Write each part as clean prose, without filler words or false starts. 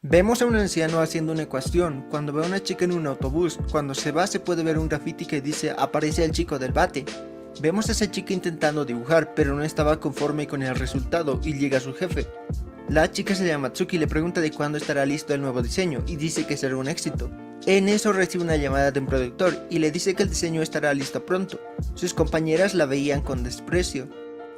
Vemos a un anciano haciendo una ecuación, cuando ve a una chica en un autobús, cuando se va se puede ver un graffiti que dice aparece el chico del bate. Vemos a esa chica intentando dibujar, pero no estaba conforme con el resultado y llega su jefe. La chica se llama Tsuki y le pregunta de cuándo estará listo el nuevo diseño y dice que será un éxito. En eso recibe una llamada de un productor y le dice que el diseño estará listo pronto. Sus compañeras la veían con desprecio.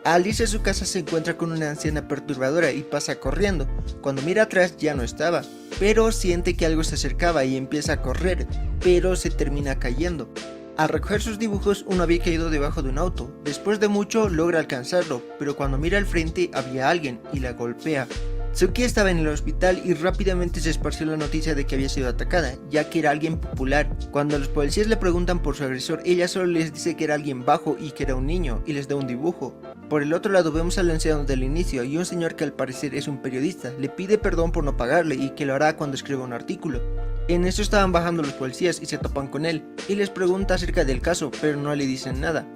Al irse a su casa se encuentra con una anciana perturbadora y pasa corriendo. Cuando mira atrás ya no estaba, pero siente que algo se acercaba y empieza a correr, pero se termina cayendo. Al recoger sus dibujos, uno había caído debajo de un auto. Después de mucho logra alcanzarlo, pero cuando mira al frente había alguien y la golpea. Tsuki estaba en el hospital y rápidamente se esparció la noticia de que había sido atacada, ya que era alguien popular. Cuando los policías le preguntan por su agresor, ella solo les dice que era alguien bajo y que era un niño, y les da un dibujo. Por el otro lado vemos al anciano del inicio y un señor que al parecer es un periodista, le pide perdón por no pagarle y que lo hará cuando escriba un artículo. En eso estaban bajando los policías y se topan con él, y les pregunta acerca del caso, pero no le dicen nada.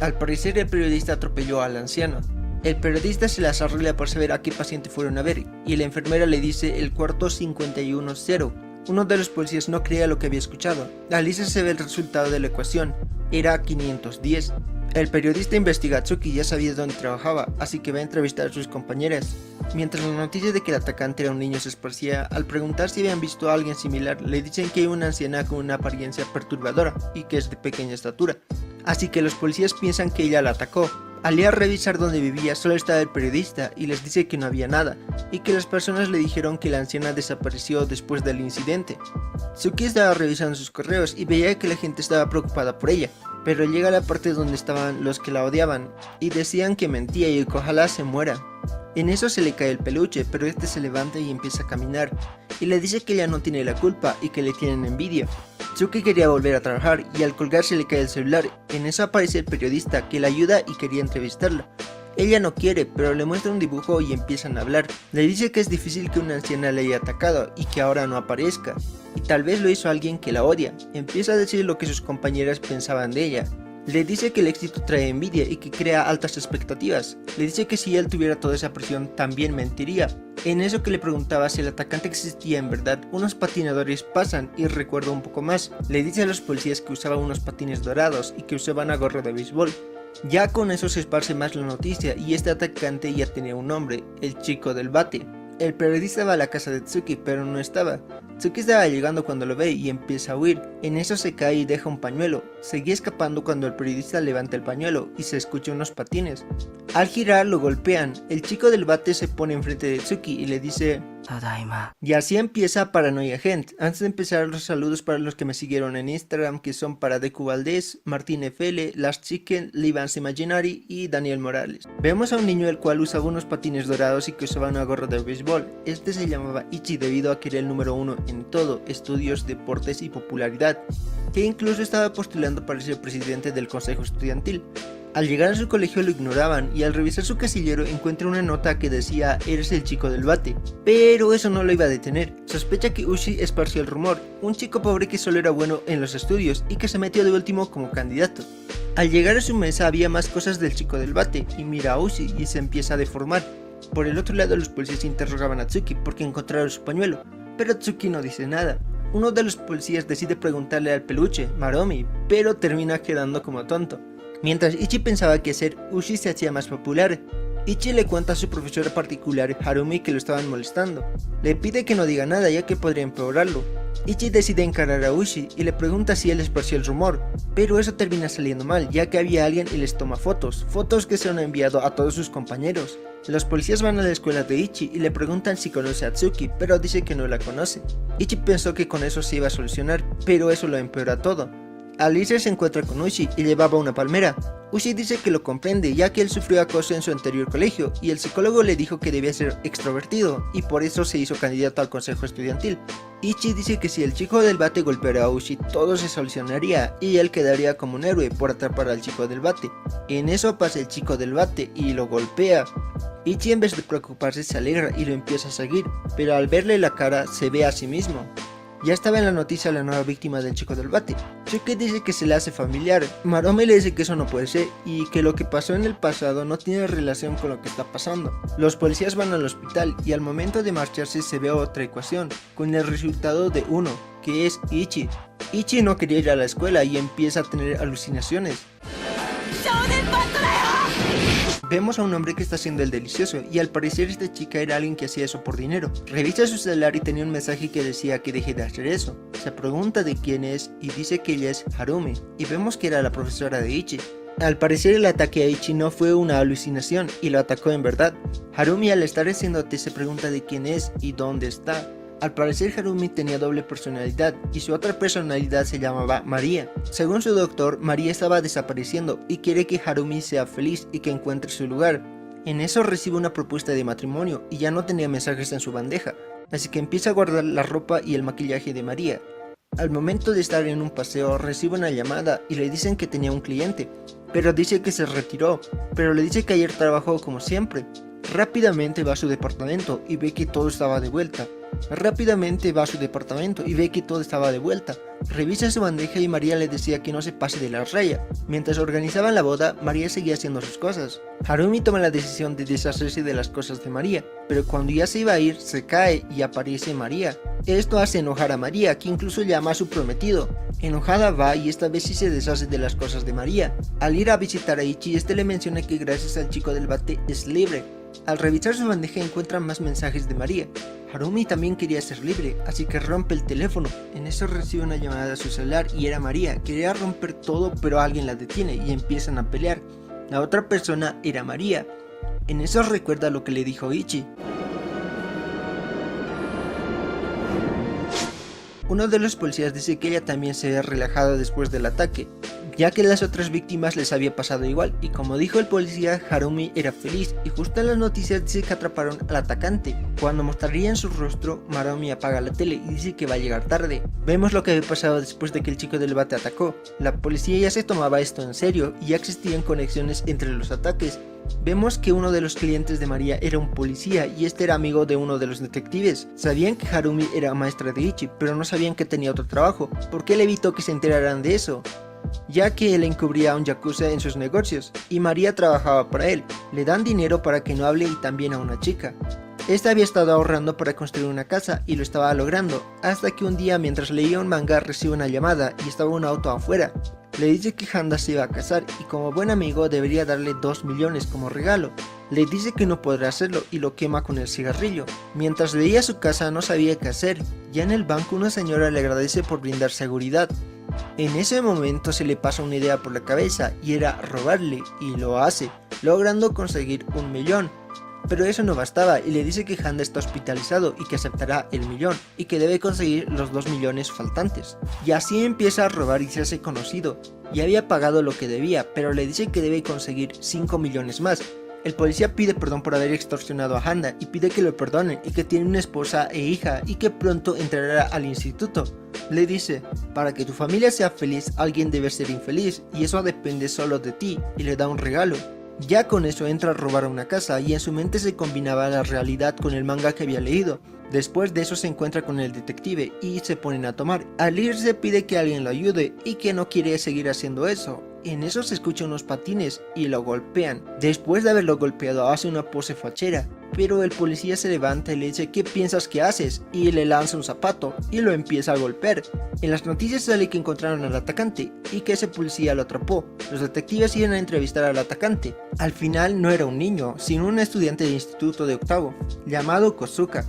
Al parecer el periodista atropelló al anciano. El periodista se las arregla por saber a qué paciente fueron a ver, y la enfermera le dice el cuarto 510. Uno de los policías no creía lo que había escuchado. Al irse se ve el resultado de la ecuación, era 510. El periodista investiga a Tsuki y ya sabía dónde trabajaba, así que va a entrevistar a sus compañeras. Mientras la noticia de que el atacante era un niño se esparcía, al preguntar si habían visto a alguien similar, le dicen que hay una anciana con una apariencia perturbadora y que es de pequeña estatura. Así que los policías piensan que ella la atacó. Al ir a revisar dónde vivía solo estaba el periodista y les dice que no había nada, y que las personas le dijeron que la anciana desapareció después del incidente. Tsuki estaba revisando sus correos y veía que la gente estaba preocupada por ella, pero llega a la parte donde estaban los que la odiaban, y decían que mentía y que ojalá se muera. En eso se le cae el peluche, pero este se levanta y empieza a caminar, y le dice que ella no tiene la culpa y que le tienen envidia. Tsuki quería volver a trabajar y al colgarse le cae el celular. En eso aparece el periodista que la ayuda y quería entrevistarla. Ella no quiere, pero le muestra un dibujo y empiezan a hablar. Le dice que es difícil que una anciana le haya atacado y que ahora no aparezca, y tal vez lo hizo alguien que la odia. Empieza a decir lo que sus compañeras pensaban de ella. Le dice que el éxito trae envidia y que crea altas expectativas. Le dice que si él tuviera toda esa presión también mentiría. En eso que le preguntaba si el atacante existía en verdad, unos patinadores pasan y recuerda un poco más. Le dice a los policías que usaba unos patines dorados y que usaban una gorra de béisbol. Ya con eso se esparce más la noticia y este atacante ya tenía un nombre, el chico del bate. El periodista va a la casa de Tsuki pero no estaba. Tsuki estaba llegando cuando lo ve y empieza a huir. En eso se cae y deja un pañuelo. Seguía escapando cuando el periodista levanta el pañuelo y se escuchan unos patines. Al girar lo golpean. El chico del bate se pone enfrente de Tsuki y le dice Tadaima. Y así empieza Paranoia Gent. Antes de empezar, los saludos para los que me siguieron en Instagram, que son para Deku Valdés, Martín FL, Last Chicken, Livans Imaginary y Daniel Morales. Vemos a un niño el cual usaba unos patines dorados y que usaba una gorra de béisbol. Este se llamaba Ichi debido a que era el número 1 en todo, estudios, deportes y popularidad, que incluso estaba postulando para ser presidente del consejo estudiantil. Al llegar a su colegio lo ignoraban y al revisar su casillero encuentra una nota que decía eres el chico del bate, pero eso no lo iba a detener. Sospecha que Ushi esparció el rumor, un chico pobre que solo era bueno en los estudios y que se metió de último como candidato. Al llegar a su mesa había más cosas del chico del bate y mira a Ushi y se empieza a deformar. Por el otro lado los policías interrogaban a Tsuki porque encontraron su pañuelo, pero Tsuki no dice nada. Uno de los policías decide preguntarle al peluche, Maromi, pero termina quedando como tonto. Mientras Ichi pensaba qué hacer, Ushi se hacía más popular. Ichi le cuenta a su profesora particular, Harumi, que lo estaban molestando. Le pide que no diga nada ya que podría empeorarlo. Ichi decide encarar a Ushi y le pregunta si él esparció el rumor, pero eso termina saliendo mal ya que había alguien y les toma fotos que se han enviado a todos sus compañeros. Los policías van a la escuela de Ichi y le preguntan si conoce a Tsuki, pero dice que no la conoce. Ichi pensó que con eso se iba a solucionar, pero eso lo empeora todo. Al irse se encuentra con Ushi y llevaba una palmera. Ushi dice que lo comprende ya que él sufrió acoso en su anterior colegio y el psicólogo le dijo que debía ser extrovertido y por eso se hizo candidato al consejo estudiantil. Ichi dice que si el chico del bate golpeara a Ushi todo se solucionaría y él quedaría como un héroe por atrapar al chico del bate. En eso pasa el chico del bate y lo golpea. Ichi en vez de preocuparse se alegra y lo empieza a seguir, pero al verle la cara se ve a sí mismo. Ya estaba en la noticia la nueva víctima del chico del bate. Chucky dice que se le hace familiar, Maromi le dice que eso no puede ser y que lo que pasó en el pasado no tiene relación con lo que está pasando. Los policías van al hospital y al momento de marcharse se ve otra ecuación, con el resultado de 1, que es Ichi. Ichi no quería ir a la escuela y empieza a tener alucinaciones. Vemos a un hombre que está haciendo el delicioso y al parecer esta chica era alguien que hacía eso por dinero. Revisa su celular y tenía un mensaje que decía que deje de hacer eso. Se pregunta de quién es y dice que ella es Harumi y vemos que era la profesora de Ichi. Al parecer el ataque a Ichi no fue una alucinación y lo atacó en verdad. Harumi al estar haciéndote se pregunta de quién es y dónde está. Al parecer Harumi tenía doble personalidad y su otra personalidad se llamaba María. Según su doctor, María estaba desapareciendo y quiere que Harumi sea feliz y que encuentre su lugar. En eso recibe una propuesta de matrimonio y ya no tenía mensajes en su bandeja, así que empieza a guardar la ropa y el maquillaje de María. Al momento de estar en un paseo recibe una llamada y le dicen que tenía un cliente, pero dice que se retiró, pero le dice que ayer trabajó como siempre. Rápidamente va a su departamento y ve que todo estaba de vuelta. Revisa su bandeja y María le decía que no se pase de la raya. Mientras organizaban la boda, María seguía haciendo sus cosas. Harumi toma la decisión de deshacerse de las cosas de María, pero cuando ya se iba a ir, se cae y aparece María. Esto hace enojar a María, que incluso llama a su prometido. Enojada va y esta vez sí se deshace de las cosas de María. Al ir a visitar a Ichi, este le menciona que gracias al chico del bate es libre. Al revisar su bandeja encuentran más mensajes de María. Harumi también quería ser libre, así que rompe el teléfono. En eso recibe una llamada a su celular y era María. Quería romper todo pero alguien la detiene y empiezan a pelear. La otra persona era María. En eso recuerda lo que le dijo Ichi. Uno de los policías dice que ella también se había relajado después del ataque, ya que las otras víctimas les había pasado igual, y como dijo el policía, Harumi era feliz, y justo en las noticias dice que atraparon al atacante. Cuando mostrarían su rostro, Harumi apaga la tele y dice que va a llegar tarde. Vemos lo que había pasado después de que el chico del bate atacó. La policía ya se tomaba esto en serio, y ya existían conexiones entre los ataques. Vemos que uno de los clientes de María era un policía y este era amigo de uno de los detectives. Sabían que Harumi era maestra de Ichi, pero no sabían que tenía otro trabajo, porque él evitó que se enteraran de eso, ya que él encubría a un yakuza en sus negocios, y María trabajaba para él. Le dan dinero para que no hable y también a una chica. Esta había estado ahorrando para construir una casa y lo estaba logrando, hasta que un día mientras leía un manga recibe una llamada y estaba un auto afuera. Le dice que Handa se iba a casar y como buen amigo debería darle 2 millones como regalo. Le dice que no podrá hacerlo y lo quema con el cigarrillo. Mientras leía su casa no sabía qué hacer. Ya en el banco una señora le agradece por brindar seguridad. En ese momento se le pasa una idea por la cabeza y era robarle, y lo hace, logrando conseguir 1 millón. Pero eso no bastaba y le dice que Handa está hospitalizado y que aceptará el millón y que debe conseguir los 2 millones faltantes. Y así empieza a robar y se hace conocido. Ya había pagado lo que debía, pero le dice que debe conseguir 5 millones más. El policía pide perdón por haber extorsionado a Handa y pide que lo perdonen y que tiene una esposa e hija y que pronto entrará al instituto. Le dice, para que tu familia sea feliz alguien debe ser infeliz y eso depende solo de ti, y le da un regalo. Ya con eso entra a robar a una casa y en su mente se combinaba la realidad con el manga que había leído. Después de eso se encuentra con el detective y se ponen a tomar. Al irse pide que alguien lo ayude y que no quiere seguir haciendo eso. En eso se escuchan unos patines y lo golpean. Después de haberlo golpeado hace una pose fachera, pero el policía se levanta y le dice ¿qué piensas que haces? Y le lanza un zapato y lo empieza a golpear. En las noticias sale que encontraron al atacante y que ese policía lo atrapó. Los detectives iban a entrevistar al atacante. Al final no era un niño, sino un estudiante de instituto de octavo, llamado Kosuka.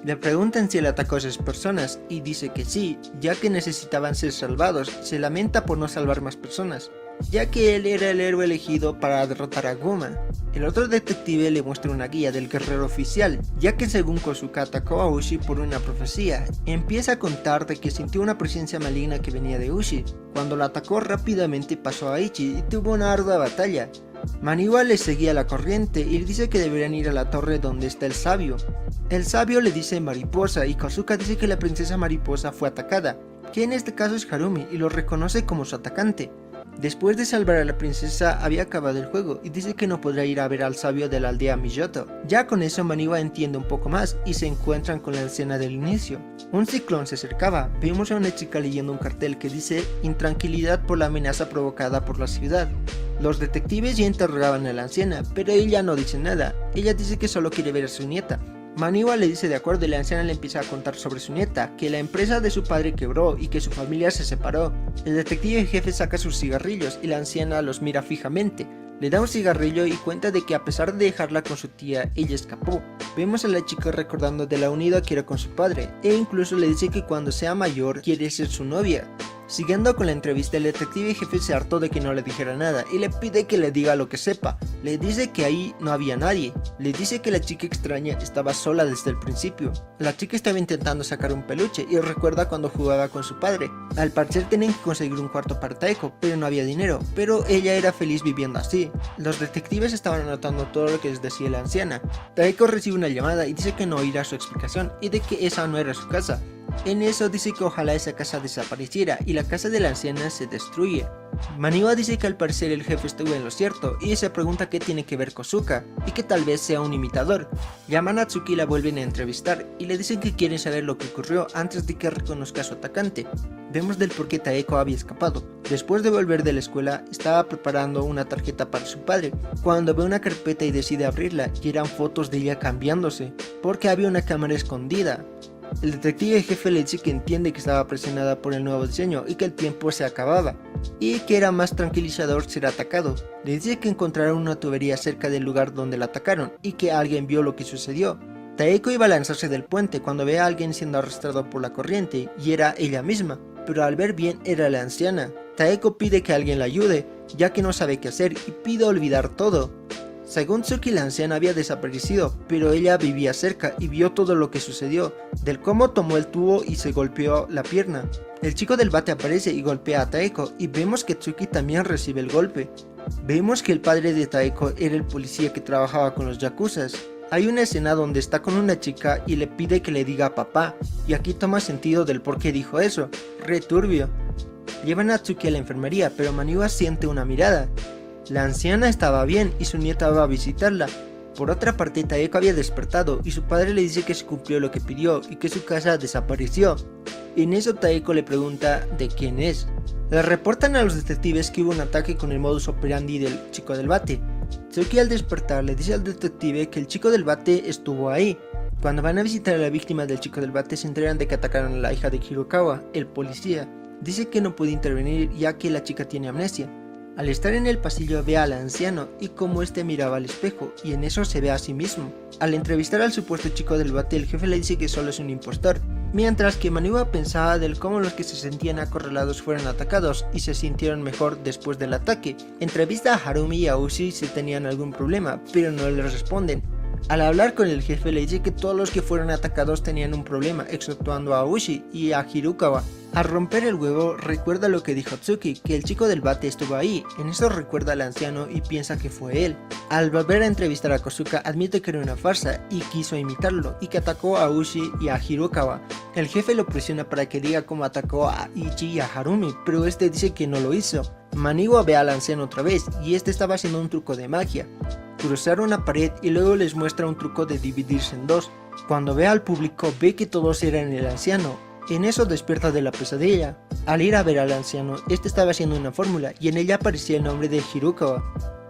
Le preguntan si él atacó a esas personas y dice que sí, ya que necesitaban ser salvados. Se lamenta por no salvar más personas, ya que él era el héroe elegido para derrotar a Guma. El otro detective le muestra una guía del guerrero oficial, ya que según Kosuka atacó a Ushi por una profecía. Empieza a contar de que sintió una presencia maligna que venía de Ushi. Cuando lo atacó rápidamente pasó a Ichi y tuvo una ardua batalla. Maniwa le seguía la corriente y le dice que deberían ir a la torre donde está el sabio. El sabio le dice mariposa y Kosuka dice que la princesa mariposa fue atacada, que en este caso es Harumi, y lo reconoce como su atacante. Después de salvar a la princesa había acabado el juego y dice que no podrá ir a ver al sabio de la aldea Miyoto. Ya con eso Maniwa entiende un poco más y se encuentran con la escena del inicio. Un ciclón se acercaba. Vemos a una chica leyendo un cartel que dice intranquilidad por la amenaza provocada por la ciudad. Los detectives ya interrogaban a la anciana, pero ella no dice nada. Ella dice que solo quiere ver a su nieta. Maniwa le dice de acuerdo y la anciana le empieza a contar sobre su nieta, que la empresa de su padre quebró y que su familia se separó. El detective jefe saca sus cigarrillos y la anciana los mira fijamente. Le da un cigarrillo y cuenta de que a pesar de dejarla con su tía, ella escapó. Vemos a la chica recordando de la unidad que era con su padre, e incluso le dice que cuando sea mayor quiere ser su novia. Siguiendo con la entrevista, el detective jefe se hartó de que no le dijera nada y le pide que le diga lo que sepa. Le dice que ahí no había nadie. Le dice que la chica extraña estaba sola desde el principio. La chica estaba intentando sacar un peluche y recuerda cuando jugaba con su padre. Al parecer tenían que conseguir un cuarto para Taeko, pero no había dinero, pero ella era feliz viviendo así. Los detectives estaban anotando todo lo que les decía la anciana. Taeko recibe una llamada y dice que no oirá su explicación y de que esa no era su casa. En eso dice que ojalá esa casa desapareciera y la casa de la anciana se destruye. Maniwa dice que al parecer el jefe estuvo en lo cierto y se pregunta qué tiene que ver Kosuka y que tal vez sea un imitador. Llaman a Natsuki y la vuelven a entrevistar y le dicen que quieren saber lo que ocurrió antes de que reconozca a su atacante. Vemos del por qué Taeko había escapado. Después de volver de la escuela, estaba preparando una tarjeta para su padre, cuando ve una carpeta y decide abrirla y eran fotos de ella cambiándose, porque había una cámara escondida. El detective jefe le dice que entiende que estaba presionada por el nuevo diseño y que el tiempo se acababa, y que era más tranquilizador ser atacado. Le dice que encontraron una tubería cerca del lugar donde la atacaron y que alguien vio lo que sucedió. Taeko iba a lanzarse del puente cuando ve a alguien siendo arrastrado por la corriente y era ella misma, pero al ver bien era la anciana. Taeko pide que alguien la ayude, ya que no sabe qué hacer y pide olvidar todo. Según Tsuki, la anciana había desaparecido, pero ella vivía cerca y vio todo lo que sucedió, del cómo tomó el tubo y se golpeó la pierna. El chico del bate aparece y golpea a Taeko y vemos que Tsuki también recibe el golpe. Vemos que el padre de Taeko era el policía que trabajaba con los yakuzas. Hay una escena donde está con una chica y le pide que le diga papá, y aquí toma sentido del por qué dijo eso, re turbio. Llevan a Tsuki a la enfermería, pero Maniwa siente una mirada. La anciana estaba bien y su nieta va a visitarla. Por otra parte, Taeko había despertado y su padre le dice que se cumplió lo que pidió y que su casa desapareció. En eso Taeko le pregunta de quién es. Le reportan a los detectives que hubo un ataque con el modus operandi del chico del bate. Tsuki al despertar le dice al detective que el chico del bate estuvo ahí. Cuando van a visitar a la víctima del chico del bate se enteran de que atacaron a la hija de Hirokawa, el policía. Dice que no puede intervenir ya que la chica tiene amnesia. Al estar en el pasillo ve al anciano y como este miraba al espejo y en eso se ve a sí mismo. Al entrevistar al supuesto chico del bate el jefe le dice que solo es un impostor, mientras que Maniwa pensaba del cómo los que se sentían acorralados fueron atacados y se sintieron mejor después del ataque. Entrevista a Harumi y a Ushi si tenían algún problema, pero no les responden. Al hablar con el jefe le dice que todos los que fueron atacados tenían un problema, exceptuando a Ushi y a Hirukawa. Al romper el huevo recuerda lo que dijo Tsuki, que el chico del bate estuvo ahí, en eso recuerda al anciano y piensa que fue él. Al volver a entrevistar a Kosuka admite que era una farsa y quiso imitarlo y que atacó a Ushi y a Hirukawa. El jefe lo presiona para que diga cómo atacó a Ichi y a Harumi, pero este dice que no lo hizo. Maniwa ve al anciano otra vez y este estaba haciendo un truco de magia. Cruzaron una pared y luego les muestra un truco de dividirse en dos. Cuando ve al público ve que todos eran el anciano. En eso despierta de la pesadilla. Al ir a ver al anciano, este estaba haciendo una fórmula y en ella aparecía el nombre de Hirukawa.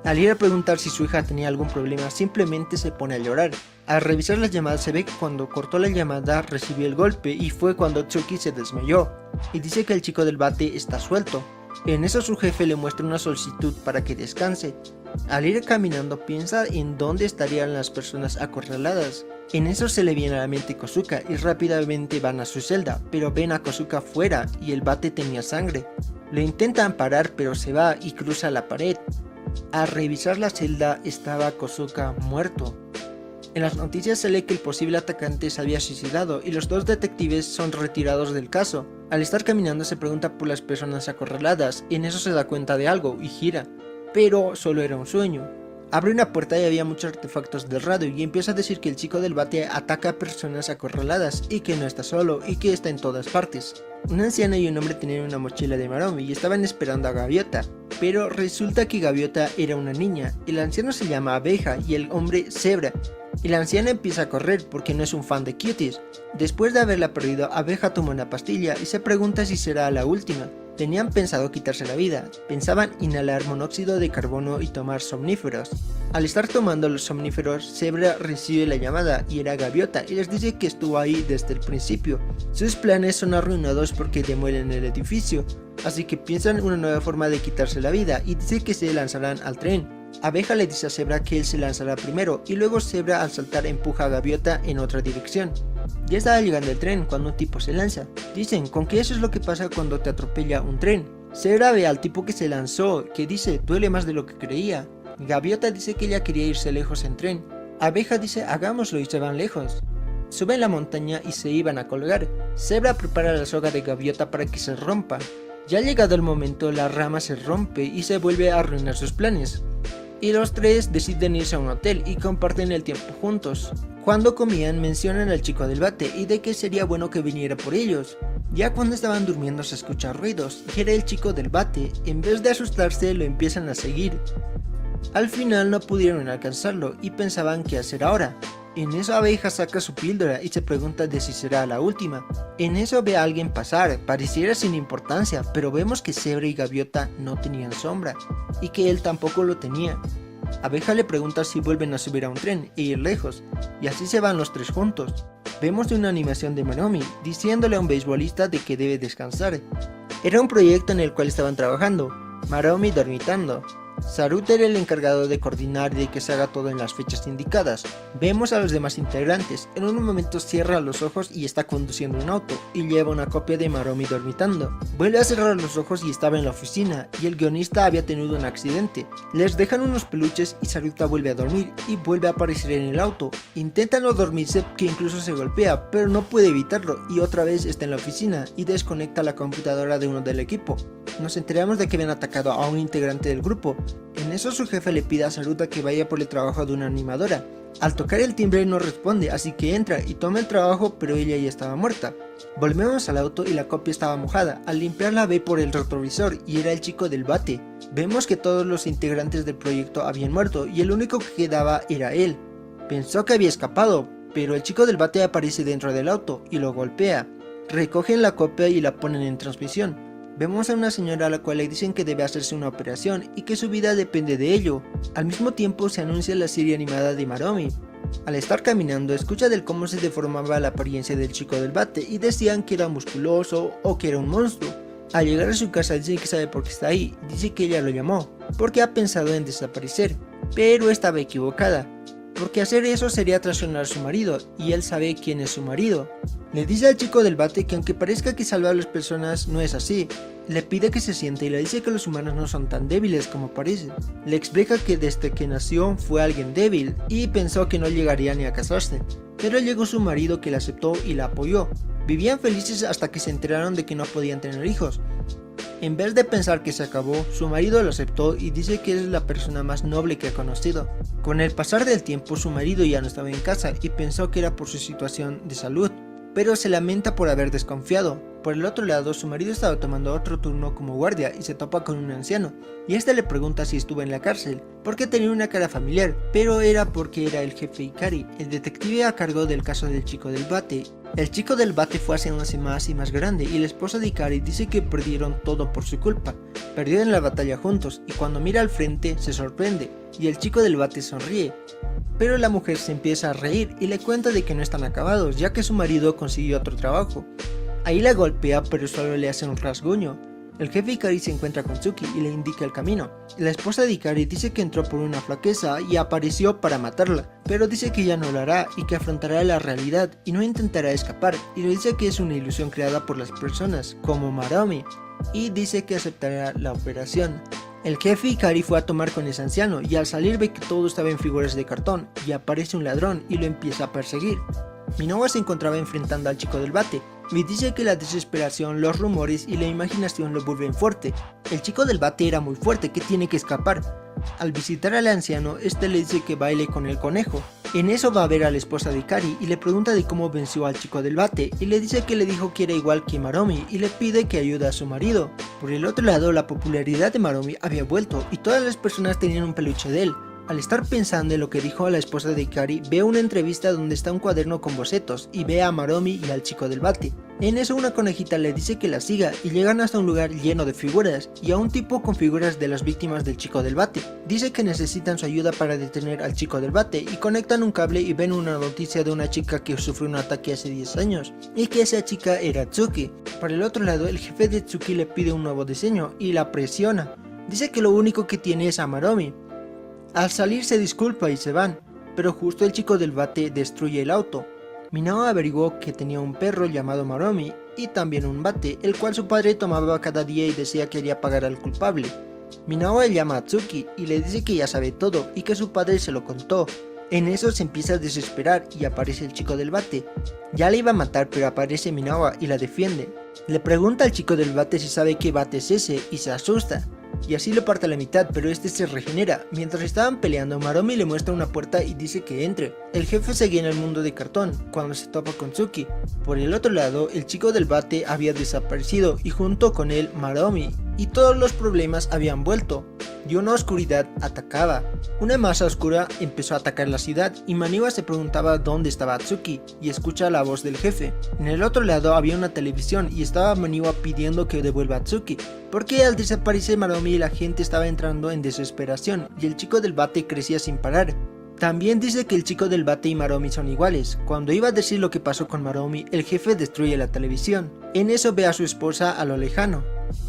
Al ir a preguntar si su hija tenía algún problema, simplemente se pone a llorar. Al revisar las llamadas se ve que cuando cortó la llamada recibió el golpe y fue cuando Tsuki se desmayó. Y dice que el chico del bate está suelto. En eso su jefe le muestra una solicitud para que descanse. Al ir caminando piensa en dónde estarían las personas acorraladas. En eso se le viene a la mente Kosuka y rápidamente van a su celda, pero ven a Kosuka fuera y el bate tenía sangre. Le intentan parar pero se va y cruza la pared. Al revisar la celda estaba Kosuka muerto. En las noticias se lee que el posible atacante se había suicidado y los dos detectives son retirados del caso. Al estar caminando se pregunta por las personas acorraladas y en eso se da cuenta de algo y gira, pero solo era un sueño. Abre una puerta y había muchos artefactos del radio y empieza a decir que el chico del bate ataca a personas acorraladas y que no está solo y que está en todas partes. Una anciana y un hombre tenían una mochila de Maromi y estaban esperando a Gaviota, pero resulta que Gaviota era una niña. El anciano se llama Abeja y el hombre Zebra. El anciano empieza a correr porque no es un fan de Cuties. Después de haberla perdido, Abeja toma una pastilla y se pregunta si será la última. Tenían pensado quitarse la vida, pensaban inhalar monóxido de carbono y tomar somníferos. Al estar tomando los somníferos, Zebra recibe la llamada y era Gaviota y les dice que estuvo ahí desde el principio. Sus planes son arruinados porque demuelen el edificio, así que piensan una nueva forma de quitarse la vida y dice que se lanzarán al tren. Abeja le dice a Zebra que él se lanzará primero y luego Zebra al saltar empuja a Gaviota en otra dirección. Ya estaba llegando el tren cuando un tipo se lanza. Dicen con que eso es lo que pasa cuando te atropella un tren. Zebra ve al tipo que se lanzó, que dice duele más de lo que creía. Gaviota dice que ella quería irse lejos en tren. Abeja dice hagámoslo y se van lejos. Suben la montaña y se iban a colgar. Zebra prepara la soga de Gaviota para que se rompa. Ya llegado el momento, la rama se rompe y se vuelve a arruinar sus planes. Y los tres deciden irse a un hotel y comparten el tiempo juntos. Cuando comían mencionan al chico del bate y de que sería bueno que viniera por ellos. Ya cuando estaban durmiendo se escuchan ruidos y era el chico del bate. En vez de asustarse lo empiezan a seguir. Al final no pudieron alcanzarlo y pensaban qué hacer ahora. En eso Abeja saca su píldora y se pregunta de si será la última. En eso ve a alguien pasar, pareciera sin importancia, pero vemos que Zebra y Gaviota no tenían sombra, y que él tampoco lo tenía. Abeja le pregunta si vuelven a subir a un tren e ir lejos, y así se van los tres juntos. Vemos una animación de Maromi, diciéndole a un beisbolista de que debe descansar. Era un proyecto en el cual estaban trabajando, Maromi dormitando. Sarut era el encargado de coordinar y de que se haga todo en las fechas indicadas. Vemos a los demás integrantes, en un momento cierra los ojos y está conduciendo un auto, y lleva una copia de Maromi dormitando. Vuelve a cerrar los ojos y estaba en la oficina, y el guionista había tenido un accidente. Les dejan unos peluches y Saruta vuelve a dormir, y vuelve a aparecer en el auto. Intenta no dormirse, que incluso se golpea, pero no puede evitarlo, y otra vez está en la oficina, y desconecta la computadora de uno del equipo. Nos enteramos de que habían atacado a un integrante del grupo. En eso su jefe le pide a Saruta que vaya por el trabajo de una animadora. Al tocar el timbre no responde, así que entra y toma el trabajo, pero ella ya estaba muerta. Volvemos al auto y la copia estaba mojada. Al limpiarla ve por el retrovisor y era el chico del bate. Vemos que todos los integrantes del proyecto habían muerto y el único que quedaba era él. Pensó que había escapado, pero el chico del bate aparece dentro del auto y lo golpea. Recogen la copia y la ponen en transmisión. Vemos a una señora a la cual le dicen que debe hacerse una operación y que su vida depende de ello. Al mismo tiempo se anuncia la serie animada de Maromi. Al estar caminando escucha del cómo se deformaba la apariencia del chico del bate y decían que era musculoso o que era un monstruo. Al llegar a su casa dice que sabe por qué está ahí, dice que ella lo llamó, porque ha pensado en desaparecer, pero estaba equivocada. Porque hacer eso sería traicionar a su marido, y él sabe quién es su marido. Le dice al chico del bate que aunque parezca que salva a las personas, no es así. Le pide que se siente y le dice que los humanos no son tan débiles como parece. Le explica que desde que nació fue alguien débil, y pensó que no llegaría ni a casarse. Pero llegó su marido que la aceptó y la apoyó. Vivían felices hasta que se enteraron de que no podían tener hijos. En vez de pensar que se acabó, su marido lo aceptó y dice que es la persona más noble que ha conocido. Con el pasar del tiempo su marido ya no estaba en casa y pensó que era por su situación de salud, pero se lamenta por haber desconfiado. Por el otro lado, su marido estaba tomando otro turno como guardia y se topa con un anciano, y este le pregunta si estuvo en la cárcel, porque tenía una cara familiar, pero era porque era el jefe Ikari, el detective a cargo del caso del chico del bate. El chico del bate fue haciéndose más y más grande y la esposa de Ikari dice que perdieron todo por su culpa. Perdieron la batalla juntos y cuando mira al frente se sorprende y el chico del bate sonríe. Pero la mujer se empieza a reír y le cuenta de que no están acabados ya que su marido consiguió otro trabajo. Ahí la golpea pero solo le hace un rasguño. El jefe Ikari se encuentra con Tsuki y le indica el camino. La esposa de Ikari dice que entró por una flaqueza y apareció para matarla, pero dice que ya no lo hará y que afrontará la realidad y no intentará escapar, y le dice que es una ilusión creada por las personas, como Maromi, y dice que aceptará la operación. El jefe Ikari fue a tomar con ese anciano y al salir ve que todo estaba en figuras de cartón y aparece un ladrón y lo empieza a perseguir. Minowa se encontraba enfrentando al chico del bate y dice que la desesperación, los rumores y la imaginación lo vuelven fuerte. El chico del bate era muy fuerte, que tiene que escapar. Al visitar al anciano, este le dice que baile con el conejo. En eso va a ver a la esposa de Ikari y le pregunta de cómo venció al chico del bate y le dice que le dijo que era igual que Maromi y le pide que ayude a su marido. Por el otro lado, la popularidad de Maromi había vuelto y todas las personas tenían un peluche de él. Al estar pensando en lo que dijo a la esposa de Ikari, ve una entrevista donde está un cuaderno con bocetos y ve a Maromi y al chico del bate. En eso una conejita le dice que la siga y llegan hasta un lugar lleno de figuras y a un tipo con figuras de las víctimas del chico del bate. Dice que necesitan su ayuda para detener al chico del bate y conectan un cable y ven una noticia de una chica que sufrió un ataque hace 10 años y que esa chica era Tsuki. Por el otro lado, el jefe de Tsuki le pide un nuevo diseño y la presiona. Dice que lo único que tiene es a Maromi. Al salir se disculpa y se van, pero justo el chico del bate destruye el auto. Minao averiguó que tenía un perro llamado Maromi y también un bate, el cual su padre tomaba cada día y decía que quería pagar al culpable. Minao le llama a Tsuki y le dice que ya sabe todo y que su padre se lo contó. En eso se empieza a desesperar y aparece el chico del bate. Ya le iba a matar, pero aparece Minao y la defiende. Le pregunta al chico del bate si sabe qué bate es ese y se asusta. Y así lo parte a la mitad, pero este se regenera. Mientras estaban peleando, Maromi le muestra una puerta y dice que entre. El jefe seguía en el mundo de cartón, cuando se topa con Tsuki. Por el otro lado, el chico del bate había desaparecido y junto con él Maromi, y todos los problemas habían vuelto. Y una oscuridad atacaba. Una masa oscura empezó a atacar la ciudad y Maniwa se preguntaba dónde estaba Tsuki y escucha la voz del jefe. En el otro lado había una televisión y estaba Maniwa pidiendo que devuelva a Tsuki, porque al desaparecer Maromi la gente estaba entrando en desesperación y el chico del bate crecía sin parar. También dice que el chico del bate y Maromi son iguales. Cuando iba a decir lo que pasó con Maromi, el jefe destruye la televisión. En eso ve a su esposa a lo lejano,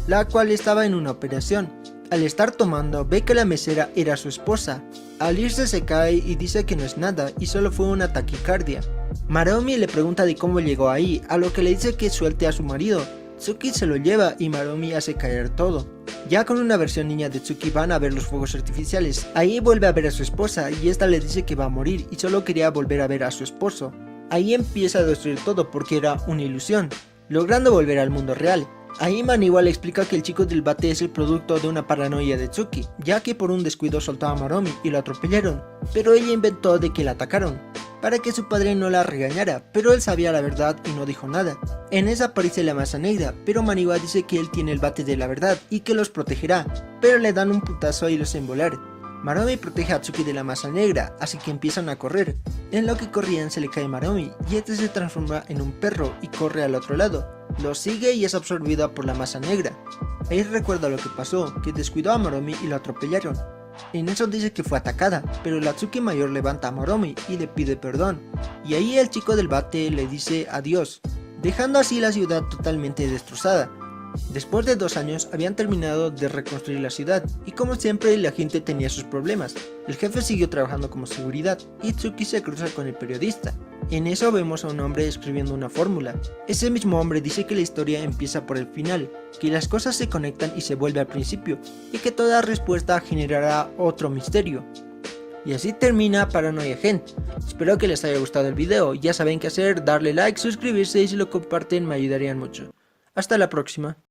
la cual estaba en una operación. Al estar tomando, ve que la mesera era su esposa. Al irse se cae y dice que no es nada y solo fue una taquicardia. Maromi le pregunta de cómo llegó ahí, a lo que le dice que suelte a su marido. Tsuki se lo lleva y Maromi hace caer todo. Ya con una versión niña de Tsuki van a ver los fuegos artificiales. Ahí vuelve a ver a su esposa y esta le dice que va a morir y solo quería volver a ver a su esposo. Ahí empieza a destruir todo porque era una ilusión, logrando volver al mundo real. Ahí Maniwa le explica que el chico del bate es el producto de una paranoia de Tsuki, ya que por un descuido soltó a Maromi y lo atropellaron, pero ella inventó de que la atacaron, para que su padre no la regañara, pero él sabía la verdad y no dijo nada. En esa aparece la masa negra, pero Maniwa dice que él tiene el bate de la verdad y que los protegerá, pero le dan un putazo y los hacen volar. Maromi protege a Tsuki de la masa negra, así que empiezan a correr. En lo que corrían se le cae Maromi y este se transforma en un perro y corre al otro lado. Lo sigue y es absorbida por la masa negra. Ahí recuerda lo que pasó, que descuidó a Maromi y lo atropellaron. En eso dice que fue atacada, pero la Tsuki mayor levanta a Maromi y le pide perdón. Y ahí el chico del bate le dice adiós, dejando así la ciudad totalmente destrozada. Después de 2 años habían terminado de reconstruir la ciudad y como siempre la gente tenía sus problemas. El jefe siguió trabajando como seguridad y Tsuki se cruza con el periodista. En eso vemos a un hombre escribiendo una fórmula. Ese mismo hombre dice que la historia empieza por el final, que las cosas se conectan y se vuelve al principio, y que toda respuesta generará otro misterio. Y así termina Paranoia Gen. Espero que les haya gustado el video, ya saben qué hacer, darle like, suscribirse y si lo comparten me ayudarían mucho. Hasta la próxima.